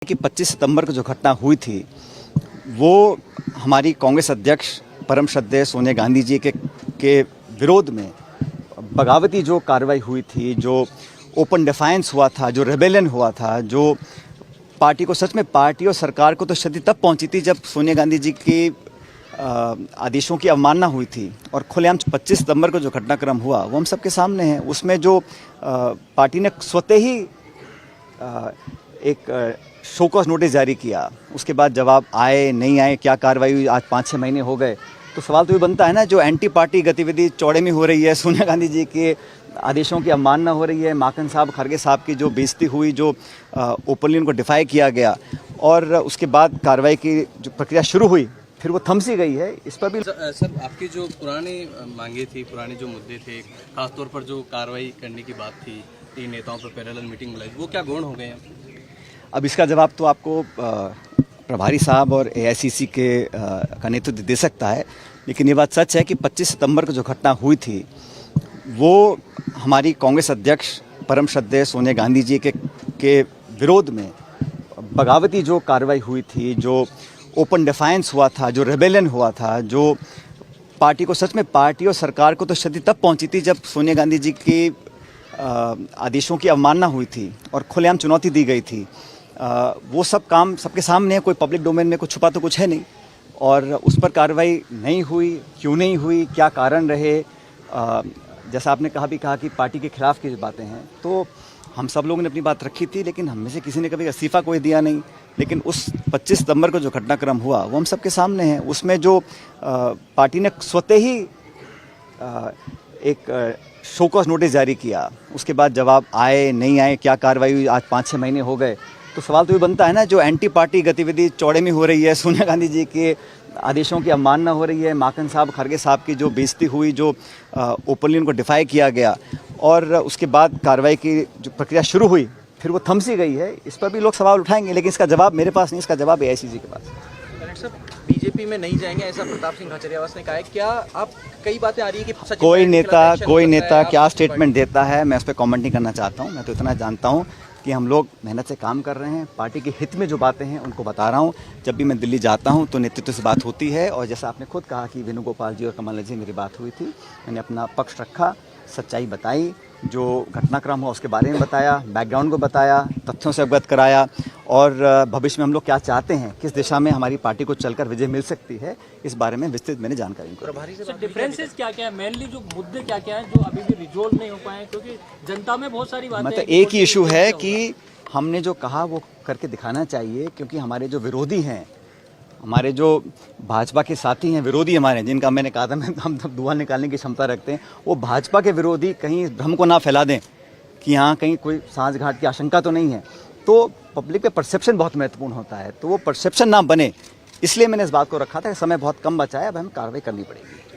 कि 25 सितंबर को जो घटना हुई थी वो हमारी कांग्रेस अध्यक्ष परम श्रद्धेय सोनिया गांधी जी के विरोध में बगावती जो कार्रवाई हुई थी, जो ओपन डिफायंस हुआ था, जो रेबेलियन हुआ था, जो पार्टी को सच में पार्टी और सरकार को तो क्षति तब पहुंची थी जब सोनिया गांधी जी के आदेशों की अवमानना हुई थी। और खुलेआम 25 सितंबर को जो घटनाक्रम हुआ वो हम सबके सामने है। उसमें जो पार्टी ने स्वतः ही एक शो कॉज नोटिस जारी किया, उसके बाद जवाब आए नहीं आए, क्या कार्रवाई हुई, आज 5-6 महीने हो गए, तो सवाल तो ये बनता है ना, जो एंटी पार्टी गतिविधि चौड़े में हो रही है, सोनिया गांधी जी के आदेशों की अवमानना हो रही है, माखन साहब खड़गे साहब की जो बेइज्जती हुई, जो ओपनली उनको डिफाई किया गया और उसके बाद कार्रवाई की जो प्रक्रिया शुरू हुई फिर वो थम सी गई है। इस पर भी सर आपकी जो पुरानी मांगे थी, पुराने जो मुद्दे थे, खासतौर पर जो कार्रवाई करने की बात थी, 3 नेताओं पर पैरेलल मीटिंग बुलाई, वो क्या गौण हो गए हैं? अब इसका जवाब तो आपको प्रभारी साहब और एआईसीसी का नेतृत्व दे सकता है, लेकिन ये बात सच है कि 25 सितंबर को जो घटना हुई थी वो हमारी कांग्रेस अध्यक्ष परम श्रद्धेय सोनिया गांधी जी के विरोध में बगावती जो कार्रवाई हुई थी, जो ओपन डिफायंस हुआ था, जो रेबेलियन हुआ था, जो पार्टी को सच में पार्टी और सरकार को तो क्षति तब पहुंची थी जब सोनिया गांधी जी के आदेशों की अवमानना हुई थी और खुलेआम चुनौती दी गई थी। वो सब काम सबके सामने है, कोई पब्लिक डोमेन में कुछ छुपा तो कुछ है नहीं, और उस पर कार्रवाई नहीं हुई, क्यों नहीं हुई, क्या कारण रहे। जैसा आपने कहा कि पार्टी के खिलाफ की बातें हैं, तो हम सब लोगों ने अपनी बात रखी थी, लेकिन हम में से किसी ने कभी इस्तीफा कोई दिया नहीं। लेकिन उस 25 सितंबर को जो घटनाक्रम हुआ वो हम सबके सामने है। उसमें जो पार्टी ने स्वतः ही एक शो कॉज नोटिस जारी किया, उसके बाद जवाब आए नहीं आए, क्या कार्रवाई हुई, आज 5-6 महीने हो गए, तो सवाल तो ये बनता है ना, जो एंटी पार्टी गतिविधि चौड़े में हो रही है, सोनिया गांधी जी के आदेशों की अवमानना हो रही है, माखन साहब खड़गे साहब की जो बेइज्जती हुई, जो ओपनली उनको डिफाई किया गया और उसके बाद कार्रवाई की जो प्रक्रिया शुरू हुई फिर वो थम सी गई है। इस पर भी लोग सवाल उठाएंगे, लेकिन इसका जवाब मेरे पास नहीं, इसका जवाब एआईसीसी के पास। बीजेपी में नहीं जाएंगे ऐसा प्रताप सिंह खाचरियावास ने कहा है। क्या आप कई बातें आ रही है कि कोई नेता क्या स्टेटमेंट देता है, मैं उस पर कमेंट नहीं करना चाहता हूँ। मैं तो इतना जानता हूँ कि हम लोग मेहनत से काम कर रहे हैं, पार्टी के हित में जो बातें हैं उनको बता रहा हूँ। जब भी मैं दिल्ली जाता हूँ तो नेतृत्व से बात होती है, और जैसा आपने खुद कहा कि वेणुगोपाल जी और कमल जी मेरी बात हुई थी, मैंने अपना पक्ष रखा, सच्चाई बताई, जो घटनाक्रम हुआ उसके बारे में बताया, बैकग्राउंड को बताया, तथ्यों से अवगत कराया, और भविष्य में हम लोग क्या चाहते हैं, किस दिशा में हमारी पार्टी को चलकर विजय मिल सकती है, इस बारे में विस्तृत मैंने जानकारी दी। डिफरेंसेस क्या क्या है, मेनली जो मुद्दे क्या क्या है जो अभी भी रिजोल्व नहीं हो पाए, क्योंकि जनता में बहुत सारी बातें मतलब एक ही इशू है कि हमने जो कहा वो करके दिखाना चाहिए, क्योंकि हमारे जो विरोधी हैं, हमारे जो भाजपा के साथी हैं, विरोधी हमारे, जिनका मैंने कहा था हम धुआं निकालने की क्षमता रखते हैं, वो भाजपा के विरोधी कहीं भ्रम को ना फैला दें कि यहाँ कहीं कोई सांठगांठ की आशंका तो नहीं है। तो पब्लिक पे परसेप्शन बहुत महत्वपूर्ण होता है, तो वो परसेप्शन ना बने, इसलिए मैंने इस बात को रखा था कि समय बहुत कम बचा है, अब हमें कार्रवाई करनी पड़ेगी।